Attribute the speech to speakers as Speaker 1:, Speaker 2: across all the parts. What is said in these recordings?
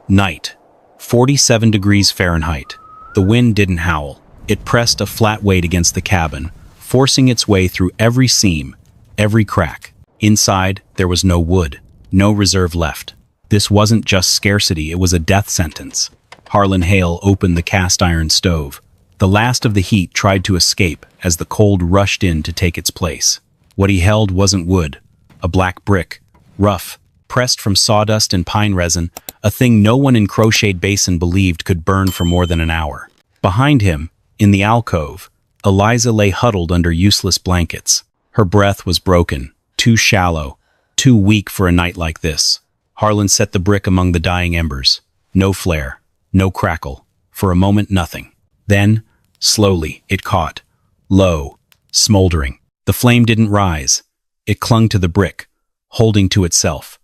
Speaker 1: Night. 47 degrees Fahrenheit. The wind didn't howl. It pressed a flat weight against the cabin, forcing its way through every seam, every crack. Inside, there was no wood, no reserve left. This wasn't just scarcity, it was a death sentence. Harlan Hale opened the cast iron stove. The last of the heat tried to escape as the cold rushed in to take its place. What he held wasn't wood, a black brick, rough, pressed from sawdust and pine resin, a thing no one in Crocheted Basin believed could burn for more than an hour. Behind him, in the alcove, Eliza lay huddled under useless blankets. Her breath was broken, too shallow, too weak for a night like this. Harlan set the brick among the dying embers. No flare, no crackle. For a moment, nothing. Then, slowly, it caught. Low, smoldering. The flame didn't rise. It clung to the brick, holding to itself.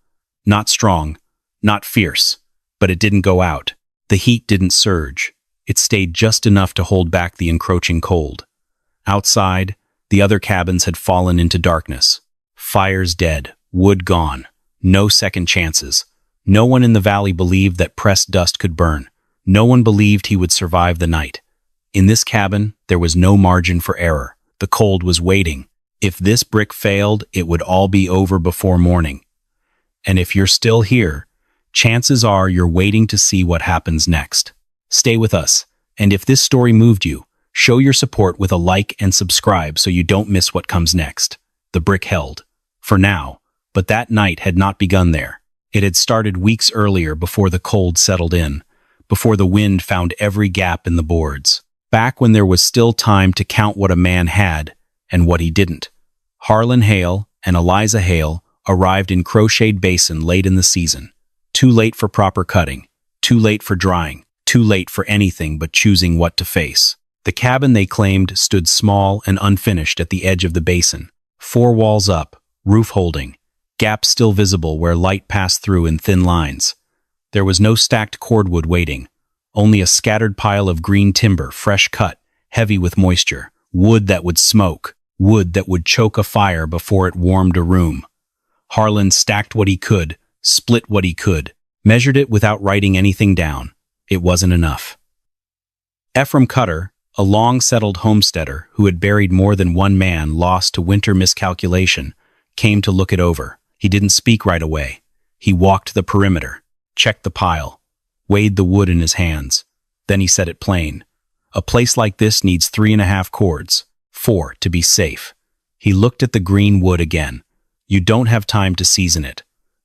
Speaker 1: Not strong, not fierce, but it didn't go out. The heat didn't surge. It stayed just enough to hold back the encroaching cold. Outside, the other cabins had fallen into darkness. Fires dead, wood gone. No second chances. No one in the valley believed that pressed dust could burn. No one believed he would survive the night. In this cabin, there was no margin for error. The cold was waiting. If this brick failed, it would all be over before morning. And if you're still here, chances are you're waiting to see what happens next. Stay with us, and if this story moved you, show your support with a like and subscribe so you don't miss what comes next. The brick held. For now. But that night had not begun there. It had started weeks earlier before the cold settled in, before the wind found every gap in the boards. Back when there was still time to count what a man had and what he didn't. Harlan Hale and Eliza Hale arrived in Crocheted Basin late in the season. Too late for proper cutting, too late for drying, too late for anything but choosing what to face. The cabin they claimed stood small and unfinished at the edge of the basin, 4 walls up, roof holding, gaps still visible where light passed through in thin lines. There was no stacked cordwood waiting, only a scattered pile of green timber, fresh cut, heavy with moisture, wood that would smoke, wood that would choke a fire before it warmed a room. Harlan stacked what he could, split what he could, measured it without writing anything down. It wasn't enough. Ephraim Cutter, a long-settled homesteader who had buried more than one man lost to winter miscalculation, came to look it over. He didn't speak right away. He walked the perimeter, checked the pile, weighed the wood in his hands. Then he said it plain. A place like this needs 3.5 cords, 4 to be safe. He looked at the green wood again. You don't have time to season it.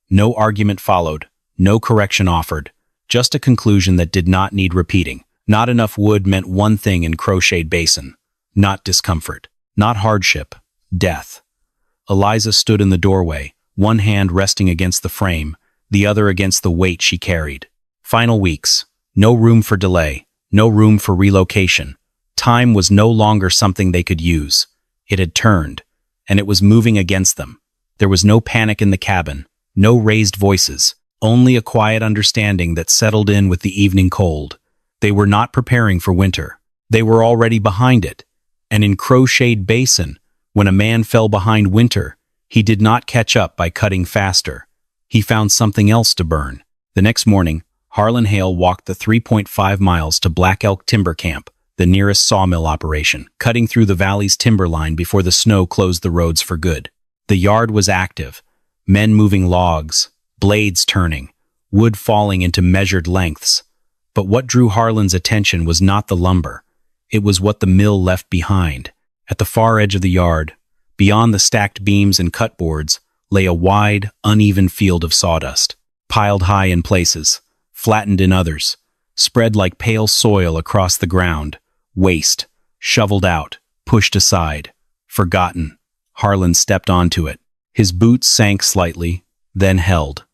Speaker 1: No argument followed, no correction offered, just a conclusion that did not need repeating. Not enough wood meant one thing in Crocheted Basin. Not discomfort, not hardship, death. Eliza stood in the doorway, one hand resting against the frame, the other against the weight she carried. Final weeks. No room for delay, no room for relocation. Time was no longer something they could use. It had turned, and it was moving against them. There was no panic in the cabin, no raised voices, only a quiet understanding that settled in with the evening cold. They were not preparing for winter. They were already behind it. And in Crocheted Basin, when a man fell behind winter, he did not catch up by cutting faster. He found something else to burn. The next morning, Harlan Hale walked the 3.5 miles to Black Elk Timber Camp, the nearest sawmill operation, cutting through the valley's timberline before the snow closed the roads for good. The yard was active, men moving logs, blades turning, wood falling into measured lengths. But what drew Harlan's attention was not the lumber. It was what the mill left behind. At the far edge of the yard, beyond the stacked beams and cutboards, lay a wide, uneven field of sawdust, piled high in places, flattened in others, spread like pale soil across the ground, waste, shoveled out, pushed aside, forgotten. Harlan stepped onto it. His boots sank slightly, then held.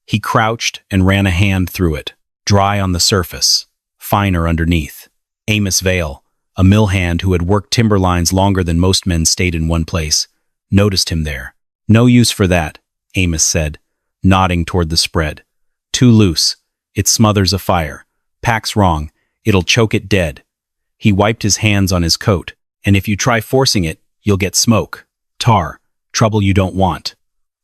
Speaker 1: He crouched and ran a hand through it, dry on the surface, finer underneath. Amos Vale, a mill hand who had worked timber lines longer than most men stayed in one place, noticed him there. "No use for that," Amos said, nodding toward the spread. "Too loose. It smothers a fire. Pack's wrong. It'll choke it dead." He wiped his hands on his coat. "And if you try forcing it, you'll get smoke. Tar. Trouble you don't want."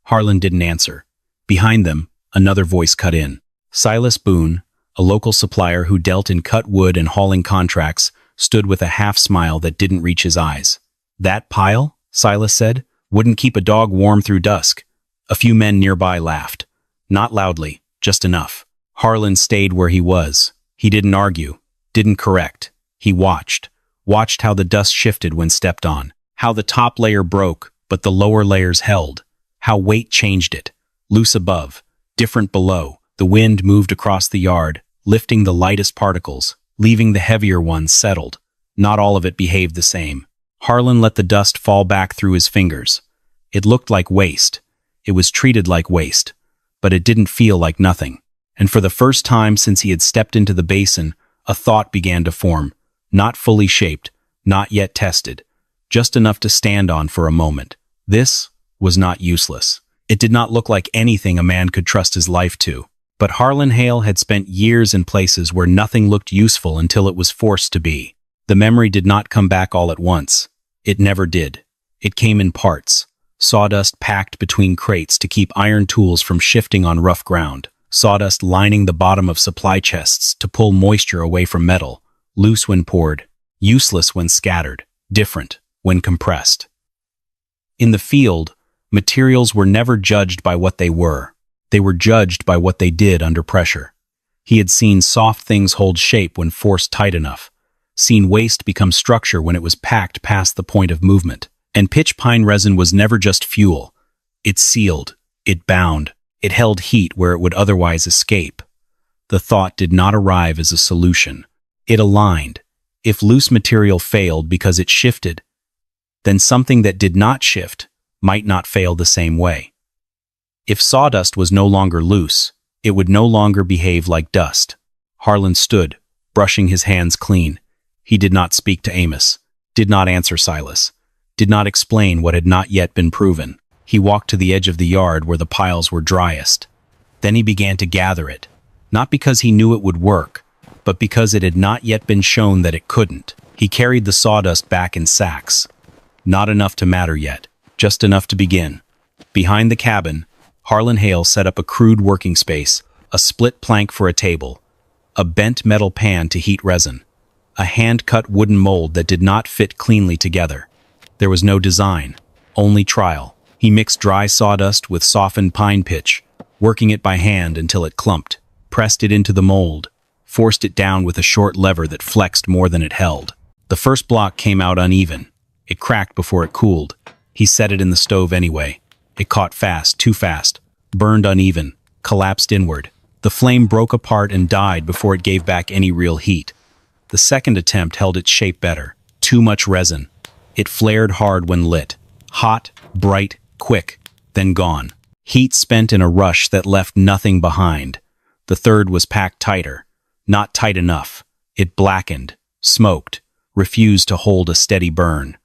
Speaker 1: Harlan didn't answer. Behind them, another voice cut in. Silas Boone, a local supplier who dealt in cut wood and hauling contracts, stood with a half-smile that didn't reach his eyes. "That pile," Silas said, "wouldn't keep a dog warm through dusk." A few men nearby laughed. Not loudly, just enough. Harlan stayed where he was. He didn't argue, didn't correct. He watched how the dust shifted when stepped on, how the top layer broke, but the lower layers held, how weight changed it. Loose above, different below. The wind moved across the yard, lifting the lightest particles, leaving the heavier ones settled. Not all of it behaved the same. Harlan let the dust fall back through his fingers. It looked like waste. It was treated like waste, but it didn't feel like nothing. And for the first time since he had stepped into the basin, a thought began to form, not fully shaped, not yet tested, just enough to stand on for a moment. This was not useless. It did not look like anything a man could trust his life to. But Harlan Hale had spent years in places where nothing looked useful until it was forced to be. The memory did not come back all at once. It never did. It came in parts. Sawdust packed between crates to keep iron tools from shifting on rough ground. Sawdust lining the bottom of supply chests to pull moisture away from metal. Loose when poured, useless when scattered, different when compressed. In the field, materials were never judged by what they were. They were judged by what they did under pressure. He had seen soft things hold shape when forced tight enough, seen waste become structure when it was packed past the point of movement. And pitch pine resin was never just fuel. It sealed, it bound, it held heat where it would otherwise escape. The thought did not arrive as a solution. It aligned. If loose material failed because it shifted, then something that did not shift might not fail the same way. If sawdust was no longer loose, it would no longer behave like dust. Harlan stood, brushing his hands clean. He did not speak to Amos, did not answer Silas, did not explain what had not yet been proven. He walked to the edge of the yard where the piles were driest. Then he began to gather it, not because he knew it would work, but because it had not yet been shown that it couldn't. He carried the sawdust back in sacks. Not enough to matter yet, just enough to begin. Behind the cabin, Harlan Hale set up a crude working space, a split plank for a table, a bent metal pan to heat resin, a hand-cut wooden mold that did not fit cleanly together. There was no design, only trial. He mixed dry sawdust with softened pine pitch, working it by hand until it clumped, pressed it into the mold, forced it down with a short lever that flexed more than it held. The first block came out uneven. It cracked before it cooled. He set it in the stove anyway. It caught fast, too fast, burned uneven, collapsed inward. The flame broke apart and died before it gave back any real heat. The second attempt held its shape better. Too much resin. It flared hard when lit. Hot, bright, quick, then gone. Heat spent in a rush that left nothing behind. The third was packed tighter. Not tight enough. It blackened, smoked, refused to hold a steady burn.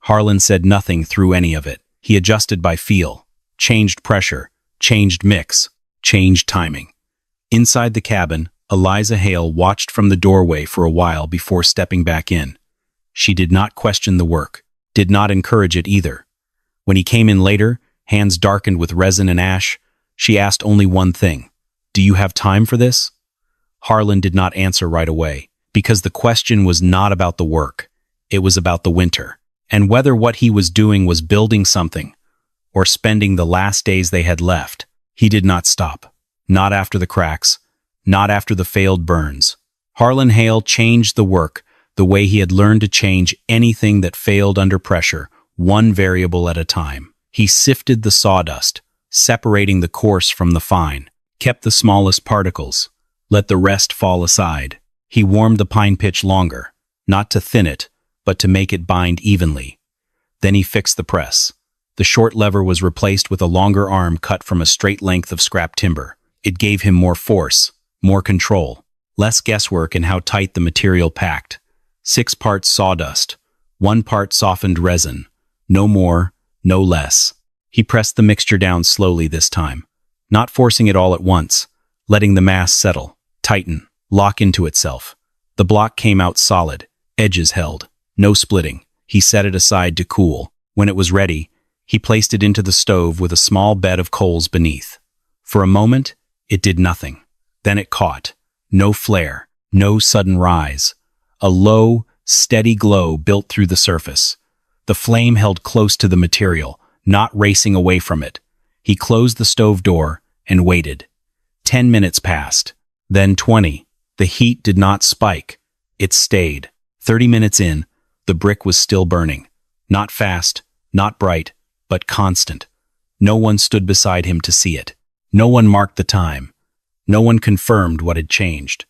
Speaker 1: Harlan said nothing through any of it. He adjusted by feel, changed pressure, changed mix, changed timing. Inside the cabin, Eliza Hale watched from the doorway for a while before stepping back in. She did not question the work, did not encourage it either. When he came in later, hands darkened with resin and ash, she asked only one thing: "Do you have time for this?" Harlan did not answer right away, because the question was not about the work. It was about the winter, and whether what he was doing was building something, or spending the last days they had left. He did not stop. Not after the cracks, not after the failed burns. Harlan Hale changed the work the way he had learned to change anything that failed under pressure, one variable at a time. He sifted the sawdust, separating the coarse from the fine, kept the smallest particles, let the rest fall aside. He warmed the pine pitch longer, not to thin it, but to make it bind evenly. Then he fixed the press. The short lever was replaced with a longer arm cut from a straight length of scrap timber. It gave him more force, more control, less guesswork in how tight the material packed. 6 parts sawdust, 1 part softened resin. No more, no less. He pressed the mixture down slowly this time, not forcing it all at once, letting the mass settle, tighten, lock into itself. The block came out solid, edges held, no splitting. He set it aside to cool. When it was ready, he placed it into the stove with a small bed of coals beneath. For a moment, it did nothing. Then it caught. No flare, no sudden rise. A low, steady glow built through the surface. The flame held close to the material, not racing away from it. He closed the stove door and waited. 10 minutes passed. Then 20. The heat did not spike. It stayed. 30 minutes in, the brick was still burning. Not fast, not bright, but constant. No one stood beside him to see it. No one marked the time. No one confirmed what had changed.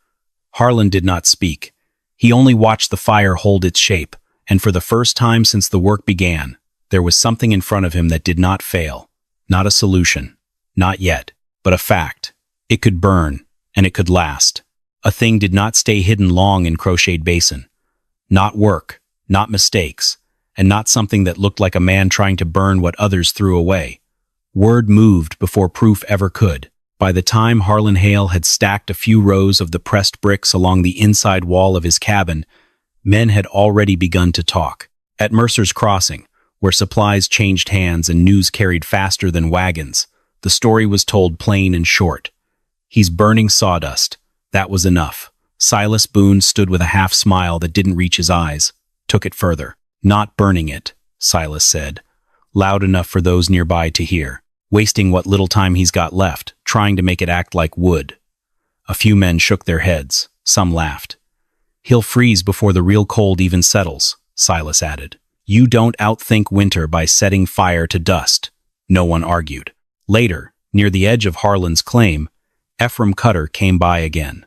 Speaker 1: Harlan did not speak. He only watched the fire hold its shape, and for the first time since the work began, there was something in front of him that did not fail. Not a solution. Not yet. But a fact. It could burn, and it could last. A thing did not stay hidden long in Crocheted Basin. Not work, not mistakes, and not something that looked like a man trying to burn what others threw away. Word moved before proof ever could. By the time Harlan Hale had stacked a few rows of the pressed bricks along the inside wall of his cabin, men had already begun to talk. At Mercer's Crossing, where supplies changed hands and news carried faster than wagons, the story was told plain and short. He's burning sawdust. That was enough. Silas Boone stood with a half smile that didn't reach his eyes, took it further. Not burning it, Silas said, loud enough for those nearby to hear, wasting what little time he's got left, trying to make it act like wood. A few men shook their heads, some laughed. He'll freeze before the real cold even settles, Silas added. You don't outthink winter by setting fire to dust, no one argued. Later, near the edge of Harlan's claim, Ephraim Cutter came by again.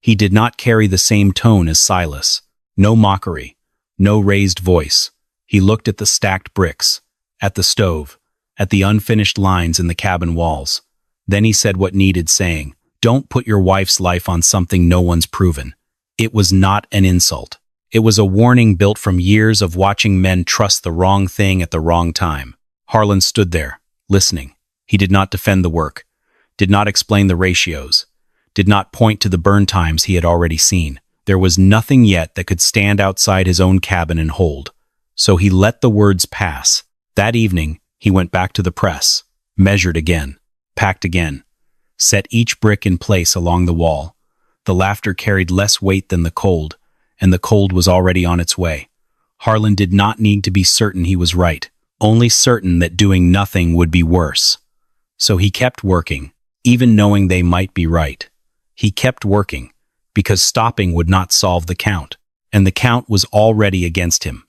Speaker 1: He did not carry the same tone as Silas. No mockery, no raised voice. He looked at the stacked bricks, at the stove, at the unfinished lines in the cabin walls. Then he said what needed saying. Don't put your wife's life on something no one's proven. It was not an insult. It was a warning built from years of watching men trust the wrong thing at the wrong time. Harlan stood there, listening. He did not defend the work, did not explain the ratios, did not point to the burn times he had already seen. There was nothing yet that could stand outside his own cabin and hold. So he let the words pass. That evening, he went back to the press, measured again, packed again, set each brick in place along the wall. The laughter carried less weight than the cold, and the cold was already on its way. Harlan did not need to be certain he was right, only certain that doing nothing would be worse. So he kept working, even knowing they might be right. He kept working, because stopping would not solve the count, and the count was already against him.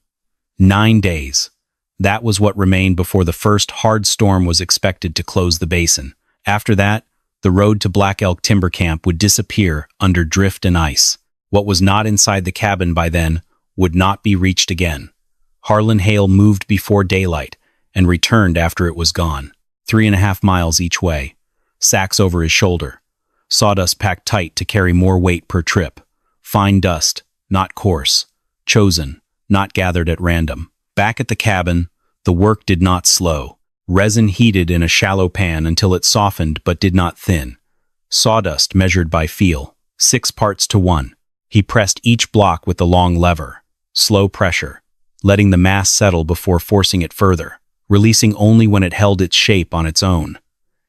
Speaker 1: 9 days. That was what remained before the first hard storm was expected to close the basin. After that, the road to Black Elk Timber Camp would disappear under drift and ice. What was not inside the cabin by then would not be reached again. Harlan Hale moved before daylight and returned after it was gone. 3.5 miles each way, sacks over his shoulder, sawdust packed tight to carry more weight per trip, fine dust, not coarse, chosen, not gathered at random. Back at the cabin, the work did not slow. Resin heated in a shallow pan until it softened but did not thin. Sawdust measured by feel, 6 parts to 1. He pressed each block with the long lever, slow pressure, letting the mass settle before forcing it further, releasing only when it held its shape on its own.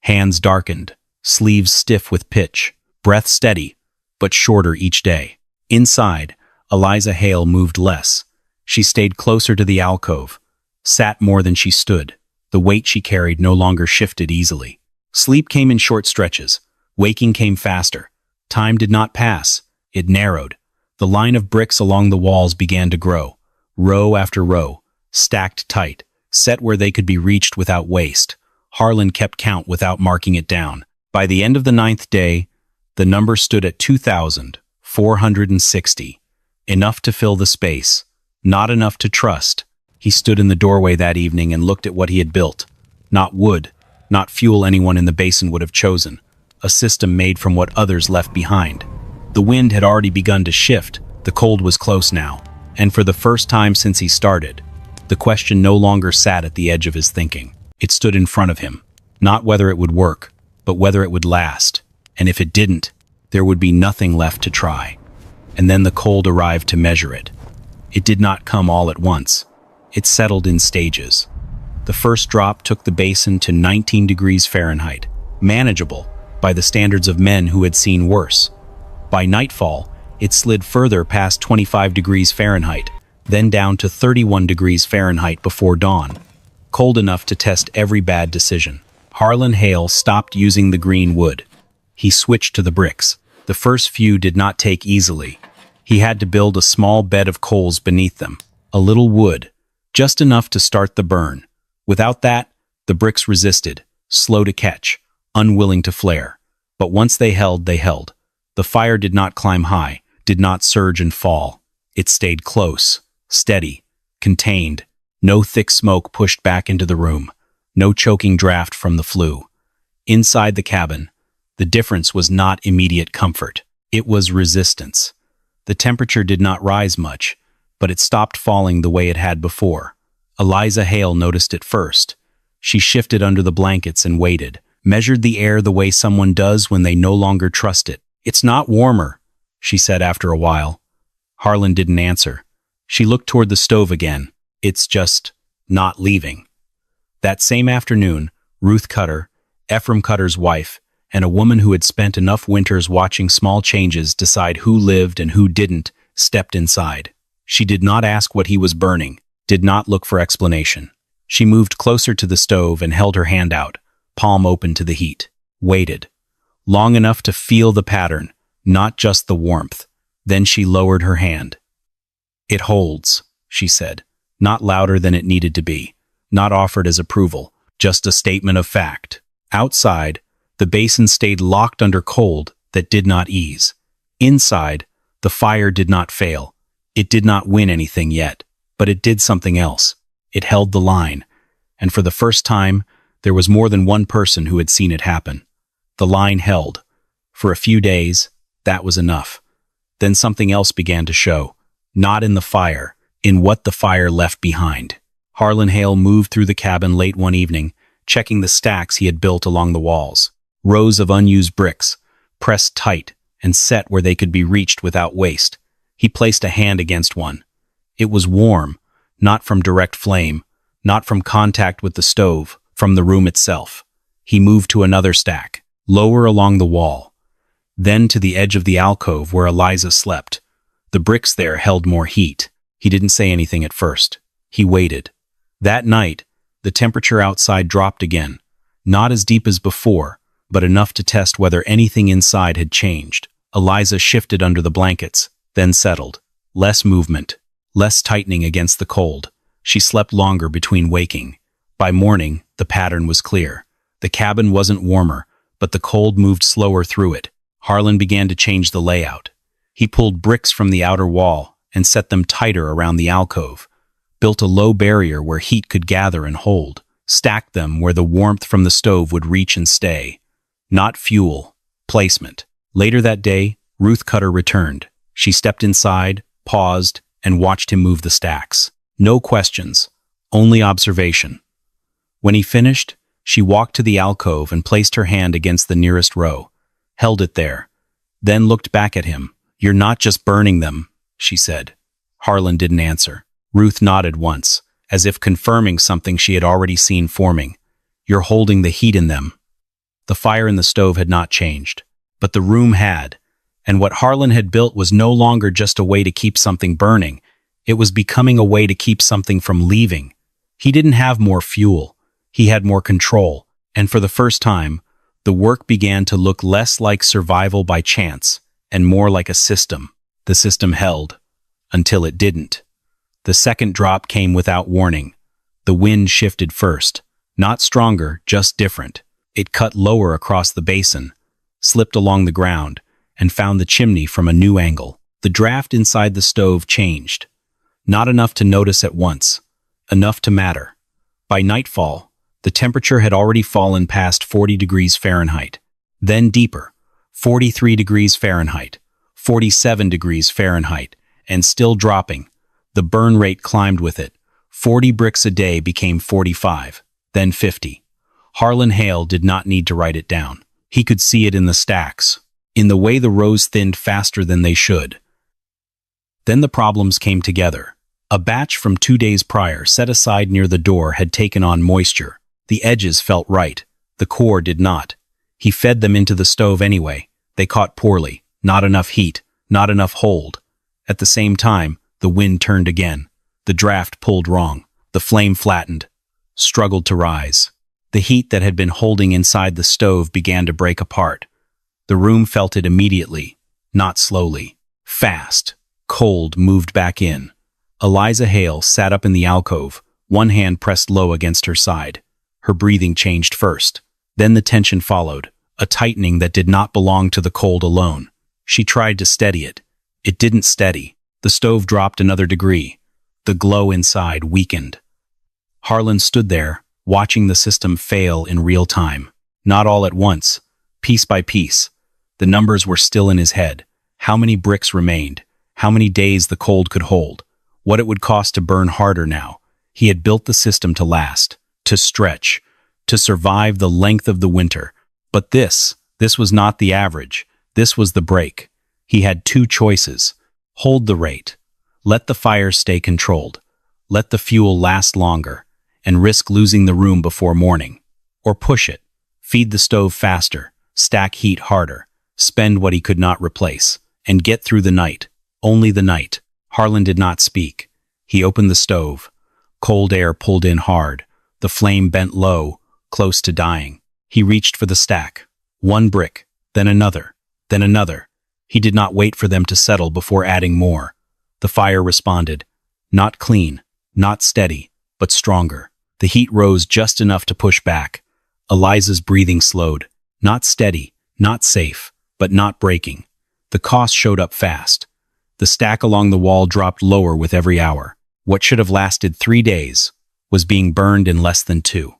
Speaker 1: Hands darkened, sleeves stiff with pitch, breath steady, but shorter each day. Inside, Eliza Hale moved less. She stayed closer to the alcove, sat more than she stood. The weight she carried no longer shifted easily. Sleep came in short stretches. Waking came faster. Time did not pass. It narrowed. The line of bricks along the walls began to grow, row after row, stacked tight, set where they could be reached without waste. Harlan kept count without marking it down. By the end of the 9th day, the number stood at 2,460. Enough to fill the space, not enough to trust. He stood in the doorway that evening and looked at what he had built. Not wood, not fuel anyone in the basin would have chosen. A system made from what others left behind. The wind had already begun to shift. The cold was close now. And for the first time since he started, the question no longer sat at the edge of his thinking. It stood in front of him. Not whether it would work, but whether it would last. And if it didn't, there would be nothing left to try. And then the cold arrived to measure it. It did not come all at once. It settled in stages. The first drop took the basin to 19 degrees Fahrenheit. Manageable, by the standards of men who had seen worse. By nightfall, it slid further past 25 degrees Fahrenheit, then down to 31 degrees Fahrenheit before dawn. Cold enough to test every bad decision. Harlan Hale stopped using the green wood. He switched to the bricks. The first few did not take easily. He had to build a small bed of coals beneath them. A little wood, just enough to start the burn. Without that, the bricks resisted, slow to catch, unwilling to flare. But once they held, they held. The fire did not climb high, did not surge and fall. It stayed close, steady, contained. No thick smoke pushed back into the room. No choking draft from the flue. Inside the cabin, the difference was not immediate comfort. It was resistance. The temperature did not rise much, but it stopped falling the way it had before. Eliza Hale noticed it first. She shifted under the blankets and waited, measured the air the way someone does when they no longer trust it. "It's not warmer," she said after a while. Harlan didn't answer. She looked toward the stove again. "It's just not leaving." That same afternoon, Ruth Cutter, Ephraim Cutter's wife, and a woman who had spent enough winters watching small changes decide who lived and who didn't, stepped inside. She did not ask what he was burning, did not look for explanation. She moved closer to the stove and held her hand out, palm open to the heat. Waited. Long enough to feel the pattern, not just the warmth. Then she lowered her hand. "It holds," she said, not louder than it needed to be, not offered as approval, just a statement of fact. Outside, the basin stayed locked under cold that did not ease. Inside, the fire did not fail. It did not win anything yet, but it did something else. It held the line, and for the first time, there was more than one person who had seen it happen. The line held. For a few days, that was enough. Then something else began to show, not in the fire, in what the fire left behind. Harlan Hale moved through the cabin late one evening, checking the stacks he had built along the walls. Rows of unused bricks, pressed tight and set where they could be reached without waste. He placed a hand against one. It was warm, not from direct flame, not from contact with the stove, from the room itself. He moved to another stack, lower along the wall, then to the edge of the alcove where Eliza slept. The bricks there held more heat. He didn't say anything at first. He waited. That night, the temperature outside dropped again, not as deep as before, but enough to test whether anything inside had changed. Eliza shifted under the blankets, then settled. Less movement, less tightening against the cold. She slept longer between waking. By morning, the pattern was clear. The cabin wasn't warmer, but the cold moved slower through it. Harlan began to change the layout. He pulled bricks from the outer wall and set them tighter around the alcove, built a low barrier where heat could gather and hold, stacked them where the warmth from the stove would reach and stay. Not fuel, placement. Later that day, Ruth Cutter returned. She stepped inside, paused, and watched him move the stacks. No questions, only observation. When he finished, she walked to the alcove and placed her hand against the nearest row, held it there, then looked back at him. "You're not just burning them," she said. Harlan didn't answer. Ruth nodded once, as if confirming something she had already seen forming. "You're holding the heat in them." The fire in the stove had not changed, but the room had, and what Harlan had built was no longer just a way to keep something burning. It was becoming a way to keep something from leaving. He didn't have more fuel. He had more control, and for the first time, the work began to look less like survival by chance and more like a system. The system held, until it didn't. The second drop came without warning. The wind shifted first, not stronger, just different. It cut lower across the basin, slipped along the ground, and found the chimney from a new angle. The draft inside the stove changed. Not enough to notice at once, enough to matter. By nightfall, the temperature had already fallen past 40 degrees Fahrenheit. Then deeper, 43 degrees Fahrenheit, 47 degrees Fahrenheit, and still dropping. The burn rate climbed with it. 40 bricks a day became 45, then 50. Harlan Hale did not need to write it down. He could see it in the stacks, in the way the rows thinned faster than they should. Then the problems came together. A batch from 2 days prior, set aside near the door, had taken on moisture. The edges felt right. The core did not. He fed them into the stove anyway. They caught poorly. Not enough heat, not enough hold. At the same time, the wind turned again. The draft pulled wrong. The flame flattened, struggled to rise. The heat that had been holding inside the stove began to break apart. The room felt it immediately, not slowly. Fast, cold moved back in. Eliza Hale sat up in the alcove, one hand pressed low against her side. Her breathing changed first. Then the tension followed, a tightening that did not belong to the cold alone. She tried to steady it. It didn't steady. The stove dropped another degree. The glow inside weakened. Harlan stood there, watching the system fail in real time. Not all at once, piece by piece. The numbers were still in his head. How many bricks remained? How many days the cold could hold? What it would cost to burn harder now? He had built the system to last, to stretch, to survive the length of the winter. But this was not the average. This was the break. He had two choices. Hold the rate. Let the fire stay controlled. Let the fuel last longer, and risk losing the room before morning. Or push it. Feed the stove faster. Stack heat harder. Spend what he could not replace. And get through the night. Only the night. Harlan did not speak. He opened the stove. Cold air pulled in hard. The flame bent low, close to dying. He reached for the stack. One brick, then another, then another. He did not wait for them to settle before adding more. The fire responded. Not clean, not steady, but stronger. The heat rose just enough to push back. Eliza's breathing slowed. Not steady, not safe, but not breaking. The cost showed up fast. The stack along the wall dropped lower with every hour. What should have lasted 3 days was being burned in less than 2.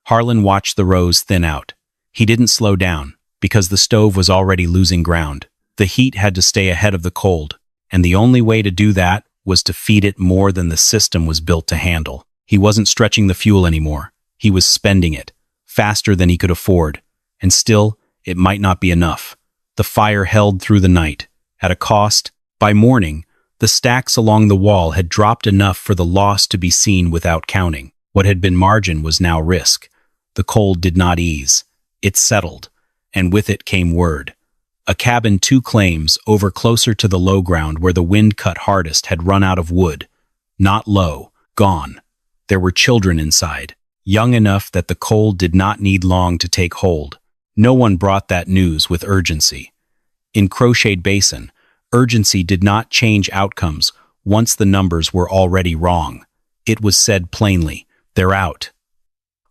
Speaker 1: Harlan watched the rows thin out. He didn't slow down, because the stove was already losing ground. The heat had to stay ahead of the cold, and the only way to do that was to feed it more than the system was built to handle. He wasn't stretching the fuel anymore. He was spending it, faster than he could afford. And still, it might not be enough. The fire held through the night. At a cost, by morning, the stacks along the wall had dropped enough for the loss to be seen without counting. What had been margin was now risk. The cold did not ease. It settled, and with it came word. A cabin 2 claims over closer to the low ground where the wind cut hardest had run out of wood. Not low, gone. There were children inside, young enough that the cold did not need long to take hold. No one brought that news with urgency. In Crocheted Basin, urgency did not change outcomes once the numbers were already wrong. It was said plainly, they're out.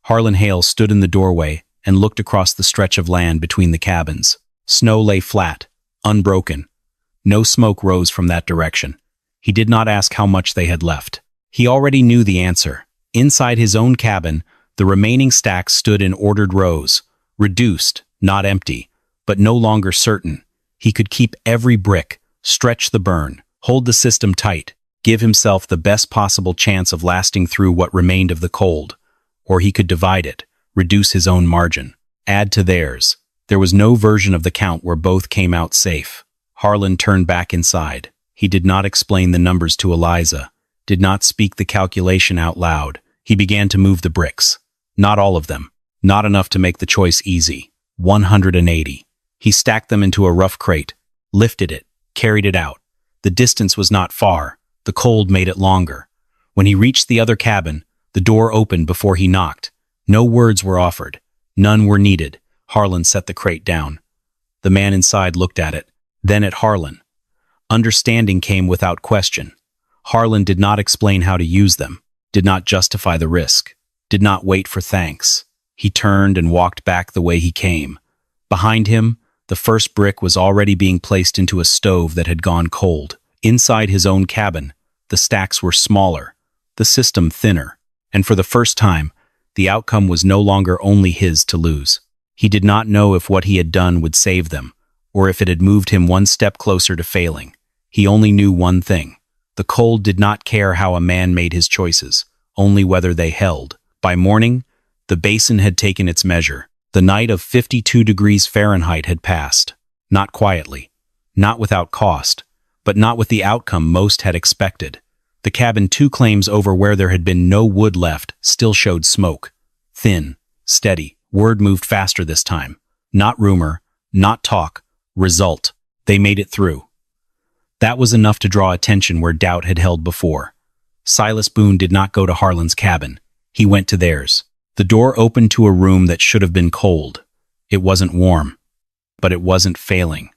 Speaker 1: Harlan Hale stood in the doorway and looked across the stretch of land between the cabins. Snow lay flat, unbroken. No smoke rose from that direction. He did not ask how much they had left. He already knew the answer. Inside his own cabin, the remaining stacks stood in ordered rows, reduced, not empty, but no longer certain. He could keep every brick, stretch the burn, hold the system tight, give himself the best possible chance of lasting through what remained of the cold. Or he could divide it, reduce his own margin, add to theirs. There was no version of the count where both came out safe. Harlan turned back inside. He did not explain the numbers to Eliza, did not speak the calculation out loud. He began to move the bricks. Not all of them. Not enough to make the choice easy. 180. He stacked them into a rough crate, lifted it, carried it out. The distance was not far. The cold made it longer. When he reached the other cabin, the door opened before he knocked. No words were offered. None were needed. Harlan set the crate down. The man inside looked at it, then at Harlan. Understanding came without question. Harlan did not explain how to use them, did not justify the risk, did not wait for thanks. He turned and walked back the way he came. Behind him, the first brick was already being placed into a stove that had gone cold. Inside his own cabin, the stacks were smaller, the system thinner, and for the first time, the outcome was no longer only his to lose. He did not know if what he had done would save them, or if it had moved him one step closer to failing. He only knew one thing. The cold did not care how a man made his choices, only whether they held. By morning, the basin had taken its measure. The night of 52 degrees Fahrenheit had passed. Not quietly, not without cost, but not with the outcome most had expected. The cabin 2 claims over where there had been no wood left still showed smoke. Thin, steady. Word moved faster this time. Not rumor, not talk, result. They made it through. That was enough to draw attention where doubt had held before. Silas Boone did not go to Harlan's cabin. He went to theirs. The door opened to a room that should have been cold. It wasn't warm, but it wasn't failing.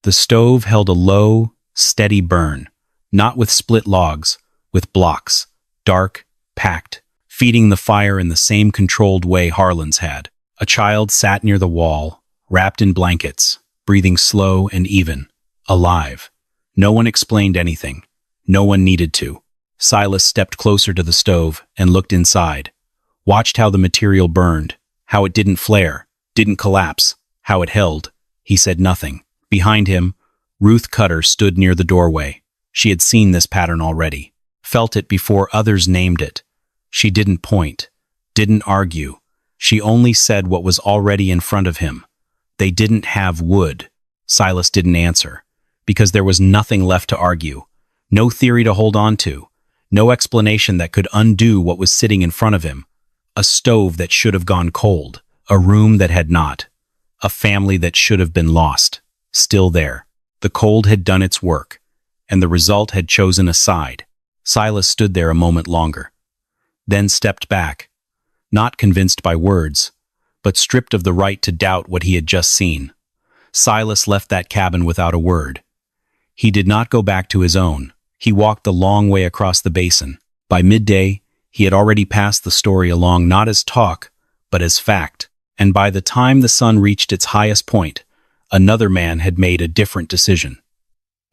Speaker 1: The stove held a low, steady burn, not with split logs, with blocks, dark, packed, feeding the fire in the same controlled way Harlan's had. A child sat near the wall, wrapped in blankets, breathing slow and even, alive. No one explained anything. No one needed to. Silas stepped closer to the stove and looked inside, watched how the material burned, how it didn't flare, didn't collapse, how it held. He said nothing. Behind him, Ruth Cutter stood near the doorway. She had seen this pattern already, felt it before others named it. She didn't point, didn't argue. She only said what was already in front of him. They didn't have wood. Silas didn't answer, because there was nothing left to argue, no theory to hold on to, no explanation that could undo what was sitting in front of him. A stove that should have gone cold, a room that had not, a family that should have been lost, still there. The cold had done its work, and the result had chosen a side. Silas stood there a moment longer, then stepped back, not convinced by words, but stripped of the right to doubt what he had just seen. Silas left that cabin without a word. He did not go back to his own. He walked the long way across the basin. By midday, he had already passed the story along not as talk, but as fact. And by the time the sun reached its highest point, another man had made a different decision.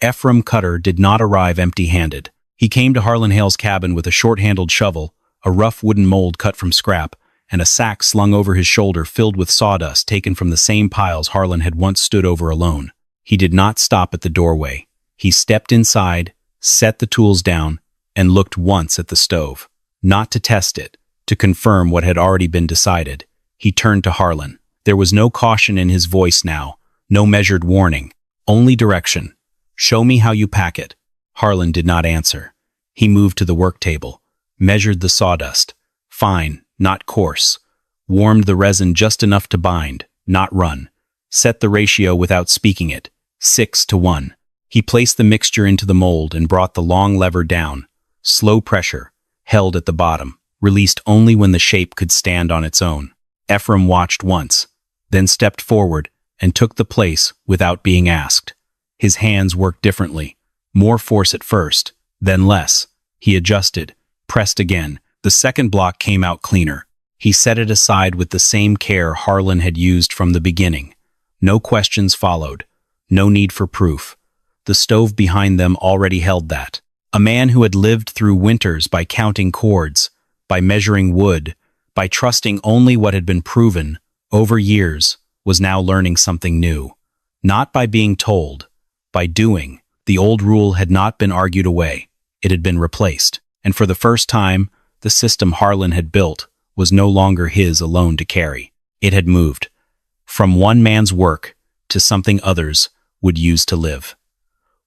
Speaker 1: Ephraim Cutter did not arrive empty-handed. He came to Harlan Hale's cabin with a short-handled shovel, a rough wooden mold cut from scrap, and a sack slung over his shoulder filled with sawdust taken from the same piles Harlan had once stood over alone. He did not stop at the doorway. He stepped inside, set the tools down, and looked once at the stove. Not to test it, to confirm what had already been decided. He turned to Harlan. There was no caution in his voice now, no measured warning, only direction. "Show me how you pack it." Harlan did not answer. He moved to the work table, measured the sawdust, fine, not coarse, warmed the resin just enough to bind, not run, set the ratio without speaking it, 6-1. He placed the mixture into the mold and brought the long lever down, slow pressure, held at the bottom, released only when the shape could stand on its own. Ephraim watched once, then stepped forward and took the place without being asked. His hands worked differently, more force at first, then less. He adjusted, pressed again. The second block came out cleaner. He set it aside with the same care Harlan had used from the beginning. No questions followed, no need for proof. The stove behind them already held that. A man who had lived through winters by counting cords, by measuring wood, by trusting only what had been proven over years, was now learning something new. Not by being told, by doing. The old rule had not been argued away. It had been replaced. And for the first time, the system Harlan had built was no longer his alone to carry. It had moved from one man's work to something others would use to live.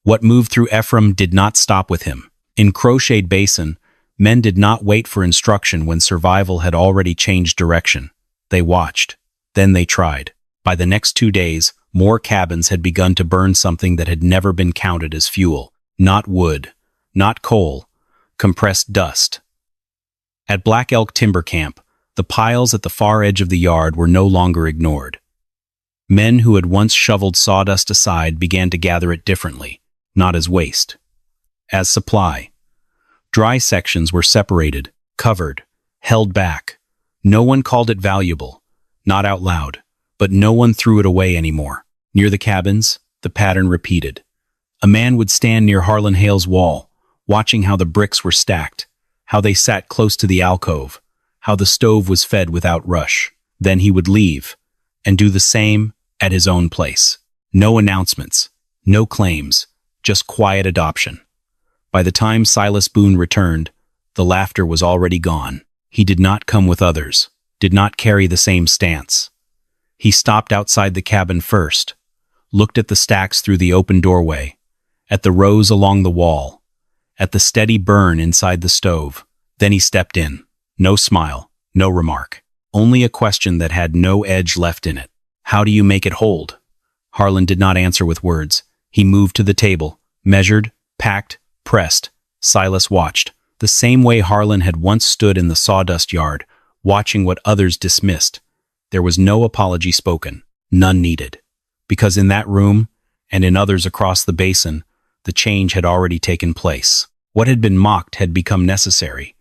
Speaker 1: What moved through Ephraim did not stop with him. In Crocheted Basin, men did not wait for instruction when survival had already changed direction. They watched. Then they tried. By the next 2 days, more cabins had begun to burn something that had never been counted as fuel. Not wood, not coal, compressed dust. At Black Elk Timber Camp, the piles at the far edge of the yard were no longer ignored. Men who had once shoveled sawdust aside began to gather it differently, not as waste, as supply. Dry sections were separated, covered, held back. No one called it valuable, not out loud, but no one threw it away anymore. Near the cabins, the pattern repeated. A man would stand near Harlan Hale's wall, watching how the bricks were stacked, how they sat close to the alcove, how the stove was fed without rush. Then he would leave, and do the same at his own place. No announcements, no claims, just quiet adoption. By the time Silas Boone returned, the laughter was already gone. He did not come with others, did not carry the same stance. He stopped outside the cabin first, looked at the stacks through the open doorway, at the rows along the wall, at the steady burn inside the stove. Then he stepped in. No smile, no remark, only a question that had no edge left in it. How do you make it hold? Harlan did not answer with words. He moved to the table, measured, packed, pressed. Silas watched, the same way Harlan had once stood in the sawdust yard, watching what others dismissed. There was no apology spoken, none needed. Because in that room, and in others across the basin, the change had already taken place. What had been mocked had become necessary.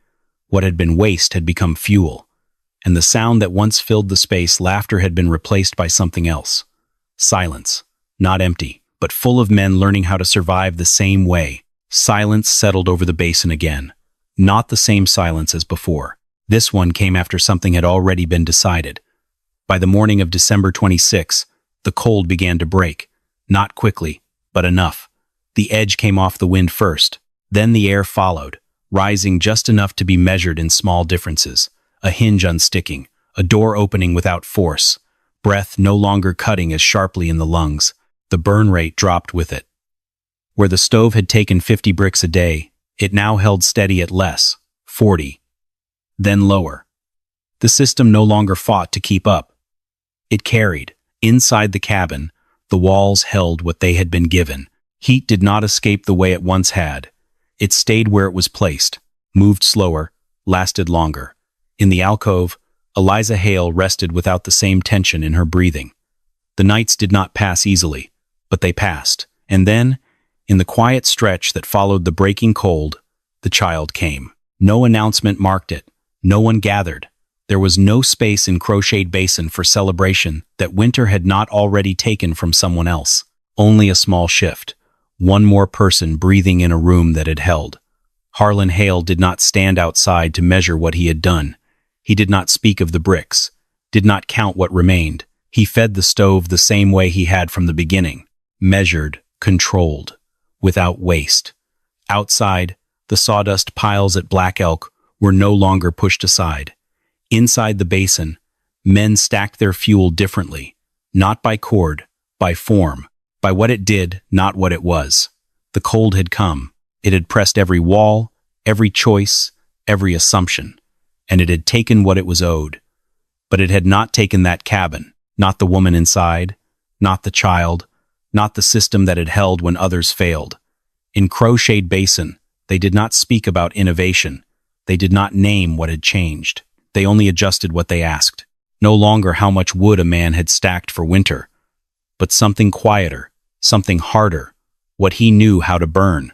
Speaker 1: What had been waste had become fuel. And the sound that once filled the space, laughter, had been replaced by something else. Silence, not empty, but full of men learning how to survive the same way. Silence settled over the basin again. Not the same silence as before. This one came after something had already been decided. By the morning of December 26, the cold began to break. Not quickly, but enough. The edge came off the wind first. Then the air followed, rising just enough to be measured in small differences. A hinge unsticking, a door opening without force, breath no longer cutting as sharply in the lungs. The burn rate dropped with it. Where the stove had taken 50 bricks a day, it now held steady at less, 40. Then lower. The system no longer fought to keep up. It carried. Inside the cabin, the walls held what they had been given. Heat did not escape the way it once had. It stayed where it was placed, moved slower, lasted longer. In the alcove, Eliza Hale rested without the same tension in her breathing. The nights did not pass easily, but they passed. And then, in the quiet stretch that followed the breaking cold, the child came. No announcement marked it. No one gathered. There was no space in Crocheted Basin for celebration that winter had not already taken from someone else. Only a small shift. One more person breathing in a room that had held. Harlan Hale did not stand outside to measure what he had done. He did not speak of the bricks, did not count what remained. He fed the stove the same way he had from the beginning. Measured, controlled, without waste. Outside, the sawdust piles at Black Elk were no longer pushed aside. Inside the basin, men stacked their fuel differently, not by cord, by form, by what it did, not what it was. The cold had come. It had pressed every wall, every choice, every assumption, and it had taken what it was owed. But it had not taken that cabin, not the woman inside, not the child, not the system that had held when others failed. In Crocheted Basin, they did not speak about innovation. They did not name what had changed. They only adjusted what they asked. No longer how much wood a man had stacked for winter, but something quieter, something harder, what he knew how to burn.